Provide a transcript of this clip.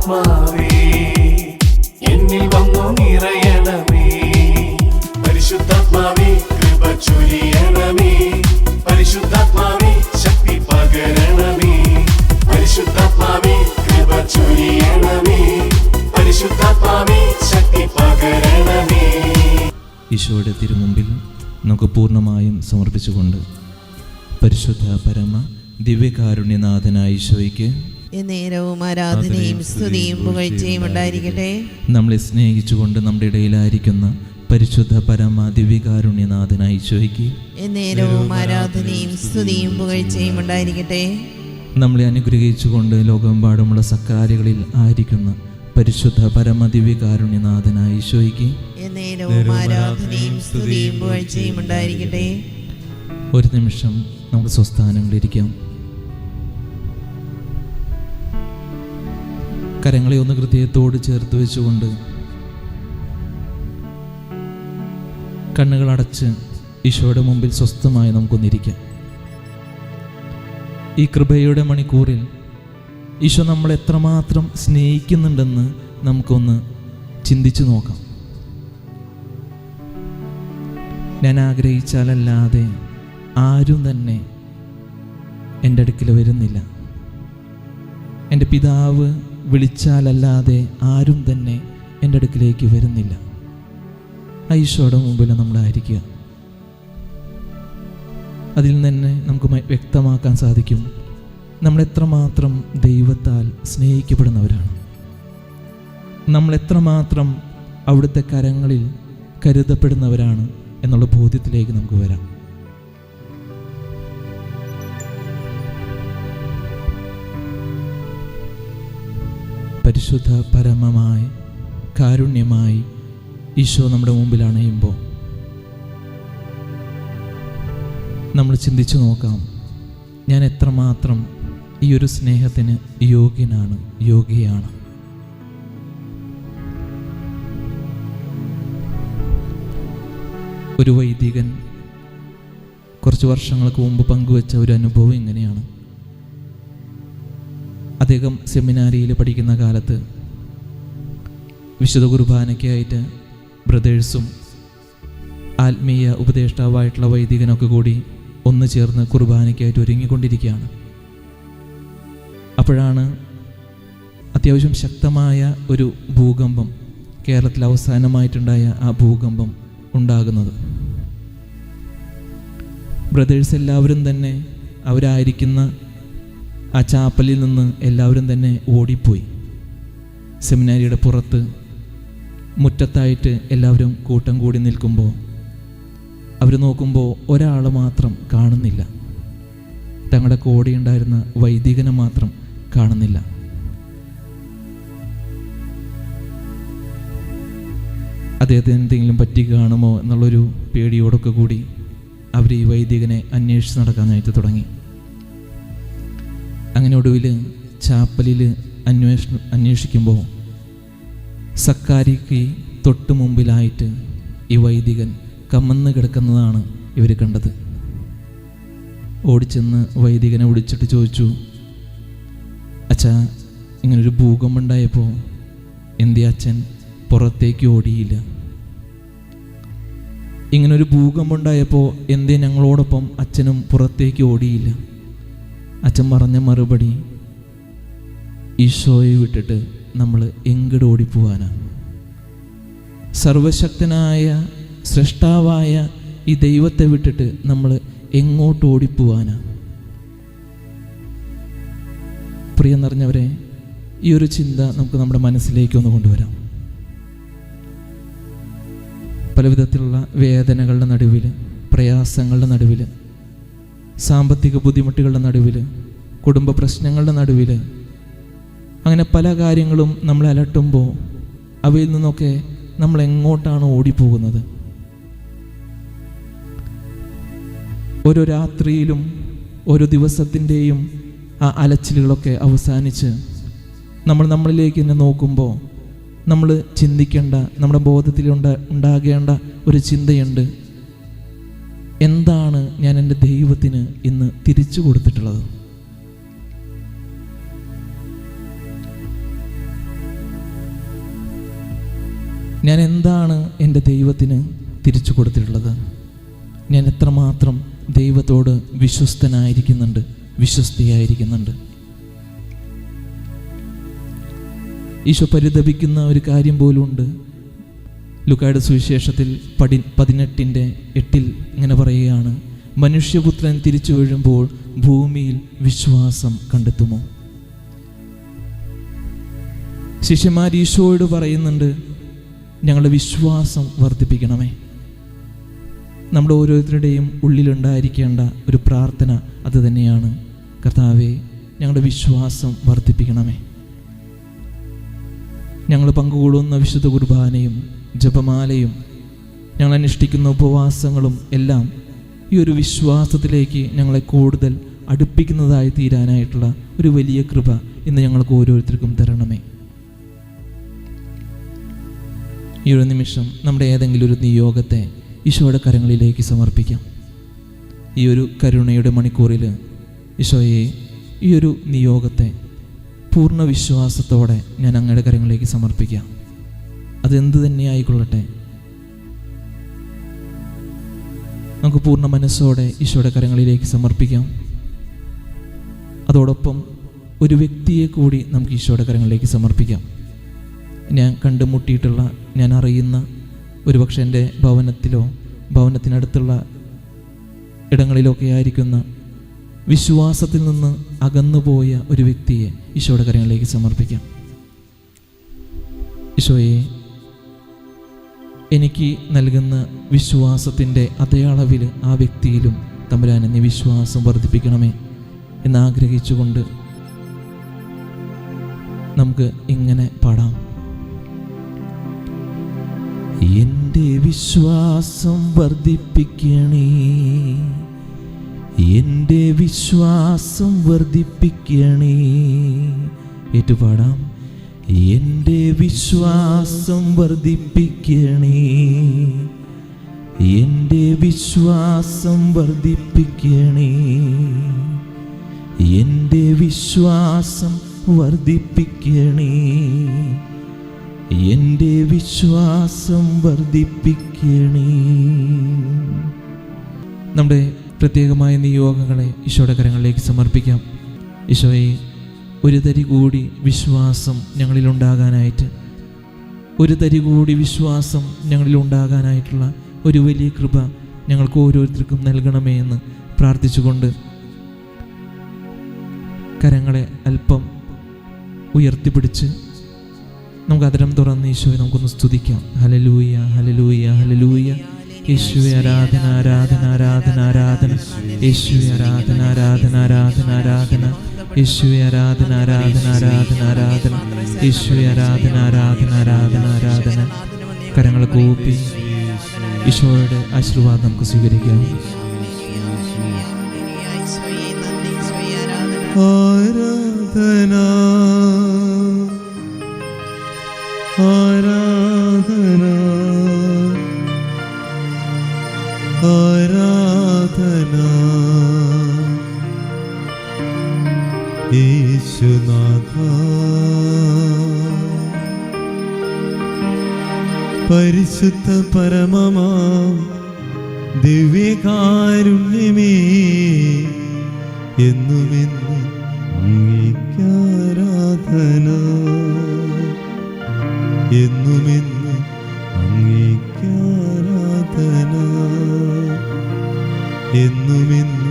പരിശുദ്ധാത്മാവേ എന്നിൽ വന്നു നിറയണമേ. പരിശുദ്ധാത്മാവേ കൃപ ചൊരിയണമേ. പരിശുദ്ധാത്മാവേ ശക്തി പകരണമേ. പരിശുദ്ധാത്മാവേ കൃപ ചൊരിയണമേ. പരിശുദ്ധാത്മാവേ ശക്തി പകരണമേ. ഈശോയുടെ തിരുമുമ്പിൽ നമുക്ക് പൂർണ്ണമായും സമർപ്പിച്ചുകൊണ്ട് പരിശുദ്ധ പരമ ദിവ്യകാരുണ്യനാഥനായ ഈശോയ്ക്ക് നേരവും ആരാധനയും സ്തുതിയും പുകഴ്ചയും ഉണ്ടായിരിക്കട്ടെ. നമ്മളെ സ്നേഹിച്ചുകൊണ്ട് നമ്മുടെ ഇടയിലായിരിക്കുന്ന പരിശുദ്ധ പരമ ദിവ്യകാരുണ്യനാഥനായ ഈശോയ്ക്ക് നേരവും ആരാധനയും സ്തുതിയും പുകഴ്ചയും ഉണ്ടായിരിക്കട്ടെ. നമ്മളെ അനുഗ്രഹിച്ചുകൊണ്ട് ലോകമെമ്പാടുമുള്ള സക്കാരികളിൽ ആയിരിക്കുന്ന പരിശുദ്ധ പരമ ദിവ്യകാരുണ്യനാഥനായ ഈശോയ്ക്ക് നേരവും ആരാധനയും സ്തുതിയും പുകഴ്ചയും ഉണ്ടായിരിക്കട്ടെ. ഒരു നിമിഷം നമുക്ക് സ്വസ്ഥാനങ്ങളിരിക്കാം. കരങ്ങളെ ഒന്ന് ഹൃദയത്തോട് ചേർത്ത് വെച്ചുകൊണ്ട് കണ്ണുകൾ അടച്ച് ഈശോയുടെ മുമ്പിൽ സ്വസ്ഥമായി നമുക്കൊന്നിരിക്കാം. ഈ കൃപയുടെ മണിക്കൂറിൽ ഈശോ നമ്മളെ എത്രമാത്രം സ്നേഹിക്കുന്നുണ്ടെന്ന് നമുക്കൊന്ന് ചിന്തിച്ചു നോക്കാം. ഞാൻ ആഗ്രഹിച്ചാലല്ലാതെ ആരും തന്നെ എൻ്റെ അടുക്കൽ വരുന്നില്ല. എൻ്റെ പിതാവ് വിളിച്ചാലല്ലാതെ ആരും തന്നെ എൻ്റെ അടുക്കിലേക്ക് വരുന്നില്ല. ഈശോയുടെ മുമ്പിൽ നമ്മളായിരിക്കുക. അതിൽ നിന്ന് തന്നെ നമുക്ക് വ്യക്തമാക്കാൻ സാധിക്കും നമ്മളെത്രമാത്രം ദൈവത്താൽ സ്നേഹിക്കപ്പെടുന്നവരാണ്. നമ്മളെത്രമാത്രം അവിടുത്തെ കരങ്ങളിൽ കരുതപ്പെടുന്നവരാണ് എന്നുള്ള ബോധ്യത്തിലേക്ക് നമുക്ക് വരാം. പരിശുദ്ധ പരമമായി കാരുണ്യമായി ഈശോ നമ്മുടെ മുമ്പിൽ അണയുമ്പോൾ നമ്മൾ ചിന്തിച്ചു നോക്കാം, ഞാൻ എത്രമാത്രം ഈ ഒരു സ്നേഹത്തിന് യോഗ്യനാണ്, യോഗ്യയാണ്. ഒരു വൈദികൻ കുറച്ച് വർഷങ്ങൾക്ക് മുമ്പ് പങ്കുവച്ച ഒരു അനുഭവം ഇങ്ങനെയാണ്. അദ്ദേഹം സെമിനാരിയിൽ പഠിക്കുന്ന കാലത്ത് വിശുദ്ധ കുർബാനയ്ക്കായിട്ട് ബ്രദേഴ്സും ആത്മീയ ഉപദേഷ്ടാവായിട്ടുള്ള വൈദികനൊക്കെ കൂടി ഒന്ന് ചേർന്ന് കുർബാനയ്ക്കായിട്ട് ഒരുങ്ങിക്കൊണ്ടിരിക്കുകയാണ്. അപ്പോഴാണ് അത്യാവശ്യം ശക്തമായ ഒരു ഭൂകമ്പം, കേരളത്തിൽ അവസാനമായിട്ടുണ്ടായ ആ ഭൂകമ്പം ഉണ്ടാകുന്നത്. ബ്രദേഴ്സ് എല്ലാവരും തന്നെ അവരായിരിക്കുന്ന ആ ചാപ്പലിൽ നിന്ന് എല്ലാവരും തന്നെ ഓടിപ്പോയി. സെമിനാരിയുടെ പുറത്ത് മുറ്റത്തായിട്ട് എല്ലാവരും കൂട്ടം കൂടി നിൽക്കുമ്പോൾ അവർ നോക്കുമ്പോൾ ഒരാൾ മാത്രം കാണുന്നില്ല. തങ്ങളുടെ കൂടെ ഉണ്ടായിരുന്ന വൈദികനെ മാത്രം കാണുന്നില്ല. അദ്ദേഹത്തിന് എന്തെങ്കിലും പറ്റി കാണുമോ എന്നുള്ളൊരു പേടിയോടൊക്കെ കൂടി അവർ ഈ വൈദികനെ അന്വേഷിച്ച് നടക്കാനായിട്ട് തുടങ്ങി. അങ്ങനെ ഒടുവിൽ ചാപ്പലിൽ അന്വേഷിക്കുമ്പോൾ സക്കാരിക്ക് തൊട്ട് മുമ്പിലായിട്ട് ഈ വൈദികൻ കമന്ന് കിടക്കുന്നതാണ് ഇവർ കണ്ടത്. ഓടിച്ചെന്ന് വൈദികനെ വിളിച്ചിട്ട് ചോദിച്ചു, അച്ഛാ, ഇങ്ങനൊരു ഭൂകമ്പം ഉണ്ടായപ്പോൾ എന്തേ അച്ഛൻ പുറത്തേക്ക് ഓടിയില്ല? ഇങ്ങനൊരു ഭൂകമ്പം ഉണ്ടായപ്പോൾ എന്തേ ഞങ്ങളോടൊപ്പം അച്ഛനും പുറത്തേക്ക് ഓടിയില്ല? അച്ഛൻ പറഞ്ഞ മറുപടി, ഈശോയെ വിട്ടിട്ട് നമ്മൾ എങ്ങോട്ട് ഓടിപ്പോവാനാ? സർവശക്തനായ സൃഷ്ടാവായ ഈ ദൈവത്തെ വിട്ടിട്ട് നമ്മൾ എങ്ങോട്ട് ഓടിപ്പോവാനാ? പ്രിയം നിറഞ്ഞവരെ, ഈ ഒരു ചിന്ത നമുക്ക് നമ്മുടെ മനസ്സിലേക്ക് ഒന്ന് കൊണ്ടുവരാം. പല വിധത്തിലുള്ള വേദനകളുടെ നടുവിൽ, പ്രയാസങ്ങളുടെ നടുവിൽ, സാമ്പത്തിക ബുദ്ധിമുട്ടുകളുടെ നടുവിൽ, കുടുംബ പ്രശ്നങ്ങളുടെ നടുവിൽ, അങ്ങനെ പല കാര്യങ്ങളും നമ്മളെ അലട്ടുമ്പോൾ അവയിൽ നിന്നൊക്കെ നമ്മൾ എങ്ങോട്ടാണ് ഓടിപ്പോകുന്നത്? ഓരോ രാത്രിയിലും ഓരോ ദിവസത്തിൻ്റെയും ആ അലച്ചിലുകളൊക്കെ അവസാനിച്ച് നമ്മളിലേക്ക് തന്നെ നോക്കുമ്പോൾ നമ്മൾ ചിന്തിക്കേണ്ട, നമ്മുടെ ബോധത്തിൽ ഉണ്ടാകേണ്ട ഒരു ചിന്തയുണ്ട്. എന്താണ് ഞാൻ എൻ്റെ ദൈവത്തിന് ഇന്ന് തിരിച്ചു കൊടുത്തിട്ടുള്ളത്? ഞാൻ എന്താണ് എൻ്റെ ദൈവത്തിന് തിരിച്ചു കൊടുത്തിട്ടുള്ളത്? ഞാൻ എത്രമാത്രം ദൈവത്തോട് വിശ്വസ്തനായിരിക്കുന്നുണ്ട്, വിശ്വസ്തയായിരിക്കുന്നുണ്ട്? ഈശോ പരിതപിക്കുന്ന ഒരു കാര്യം പോലുമുണ്ട്. ലൂക്കായുടെ സുവിശേഷത്തിൽ 18:8 ഇങ്ങനെ പറയുകയാണ്, മനുഷ്യപുത്രൻ തിരിച്ചു വീഴുമ്പോൾ ഭൂമിയിൽ വിശ്വാസം കണ്ടെത്തുമോ? ശിഷ്യന്മാർ ഈശോയോട് പറയുന്നുണ്ട്, ഞങ്ങളുടെ വിശ്വാസം വർദ്ധിപ്പിക്കണമേ. നമ്മുടെ ഓരോരുത്തരുടെയും ഉള്ളിലുണ്ടായിരിക്കേണ്ട ഒരു പ്രാർത്ഥന അത് തന്നെയാണ്, കർത്താവേ ഞങ്ങളുടെ വിശ്വാസം വർദ്ധിപ്പിക്കണമേ. ഞങ്ങൾ പങ്കുകൊള്ളുന്ന വിശുദ്ധ കുർബാനയും ജപമാലയും ഞങ്ങൾ അനുഷ്ഠിക്കുന്ന ഉപവാസങ്ങളും എല്ലാം ഈ ഒരു വിശ്വാസത്തിലേക്ക് ഞങ്ങളെ കൂടുതൽ അടുപ്പിക്കുന്നതായി തീരാനായിട്ടുള്ള ഒരു വലിയ കൃപ ഇന്ന് ഞങ്ങൾക്ക് ഓരോരുത്തർക്കും തരണമേ. ഈ ഒരു നിമിഷം നമ്മുടെ ഏതെങ്കിലും ഒരു നിയോഗത്തെ ഈശോയുടെ കരങ്ങളിലേക്ക് സമർപ്പിക്കാം. ഈ ഒരു കരുണയുടെ മണിക്കൂറിൽ ഈശോയെ, ഈ ഒരു നിയോഗത്തെ പൂർണ്ണ വിശ്വാസത്തോടെ ഞാൻ അങ്ങയുടെ കരങ്ങളിലേക്ക് സമർപ്പിക്കാം. അതെന്ത് തന്നെ ആയിക്കൊള്ളട്ടെ, നമുക്ക് പൂർണ്ണ മനസ്സോടെ ഈശോയുടെ കരങ്ങളിലേക്ക് സമർപ്പിക്കാം. അതോടൊപ്പം ഒരു വ്യക്തിയെ കൂടി നമുക്ക് ഈശോയുടെ കരങ്ങളിലേക്ക് സമർപ്പിക്കാം. ഞാൻ കണ്ടുമുട്ടിയിട്ടുള്ള, ഞാൻ അറിയുന്ന, ഒരുപക്ഷെ എൻ്റെ ഭവനത്തിലോ ഭവനത്തിനടുത്തുള്ള ഇടങ്ങളിലൊക്കെ ആയിരിക്കുന്ന വിശ്വാസത്തിൽ നിന്ന് അകന്നുപോയ ഒരു വ്യക്തിയെ ഈശോയുടെ കരങ്ങളിലേക്ക് സമർപ്പിക്കാം. ഈശോയെ, എനിക്ക് നൽകുന്ന വിശ്വാസത്തിൻ്റെ അതേ അളവിൽ ആ വ്യക്തിയിലും തമ്പുരാനെ നീ വിശ്വാസം വർദ്ധിപ്പിക്കണമേ എന്നാഗ്രഹിച്ചുകൊണ്ട് നമുക്ക് ഇങ്ങനെ പാടാം. എൻ്റെ വിശ്വാസം വർദ്ധിപ്പിക്കണേ, എൻ്റെ വിശ്വാസം വർദ്ധിപ്പിക്കണേ. ഏറ്റുപാടാം. എൻ്റെ വിശ്വാസം വർദ്ധിപ്പിക്കണേ, എൻ്റെ വിശ്വാസം വർദ്ധിപ്പിക്കണേ, എൻ്റെ വിശ്വാസം വർദ്ധിപ്പിക്കണേ, എൻ്റെ വിശ്വാസം വർദ്ധിപ്പിക്കണേ. നമ്മുടെ പ്രത്യേകമായ നിയോഗങ്ങളെ ഈശോയുടെ കരങ്ങളിലേക്ക് സമർപ്പിക്കാം. ഈശോയെ, ഒരു തരി കൂടി വിശ്വാസം ഞങ്ങളിലുണ്ടാകാനായിട്ട്, ഒരു തരി കൂടി വിശ്വാസം ഞങ്ങളിലുണ്ടാകാനായിട്ടുള്ള ഒരു വലിയ കൃപ ഞങ്ങൾക്ക് ഓരോരുത്തർക്കും നൽകണമേ എന്ന് പ്രാർത്ഥിച്ചുകൊണ്ട് കരങ്ങളെ അല്പം ഉയർത്തിപ്പിടിച്ച് നമുക്ക് അതരം തുറന്ന് ഈശോയെ നമുക്കൊന്ന് സ്തുതിക്കാം. Hallelujah, hallelujah, hallelujah. യേശുവേ ആരാധന, ആരാധന, ആരാധന, ആരാധന. യേശുവേ ആരാധന, ആരാധന, ആരാധന, ആരാധന. യേശുവേ ആരാധന, ആരാധന, ആരാധന, ആരാധന. യേശുവേ ആരാധന, ആരാധന, ആരാധന, ആരാധന. കരങ്ങൾ കൂപ്പി ഈശോയുടെ ആശീർവാദം നമുക്ക് സ്വീകരിക്കാം. ആരാധന, ആരാധന, ആരാധന. യേശുനാഥ, പരിശുദ്ധ പരമമാ ദിവ്യകാരുണ്യമേ, എന്നുമെന്നും അങ്ങേക്കാരാധന, എന്നുമെന്നും അങ്ങേക്കാരാധന, എന്നുമെന്നും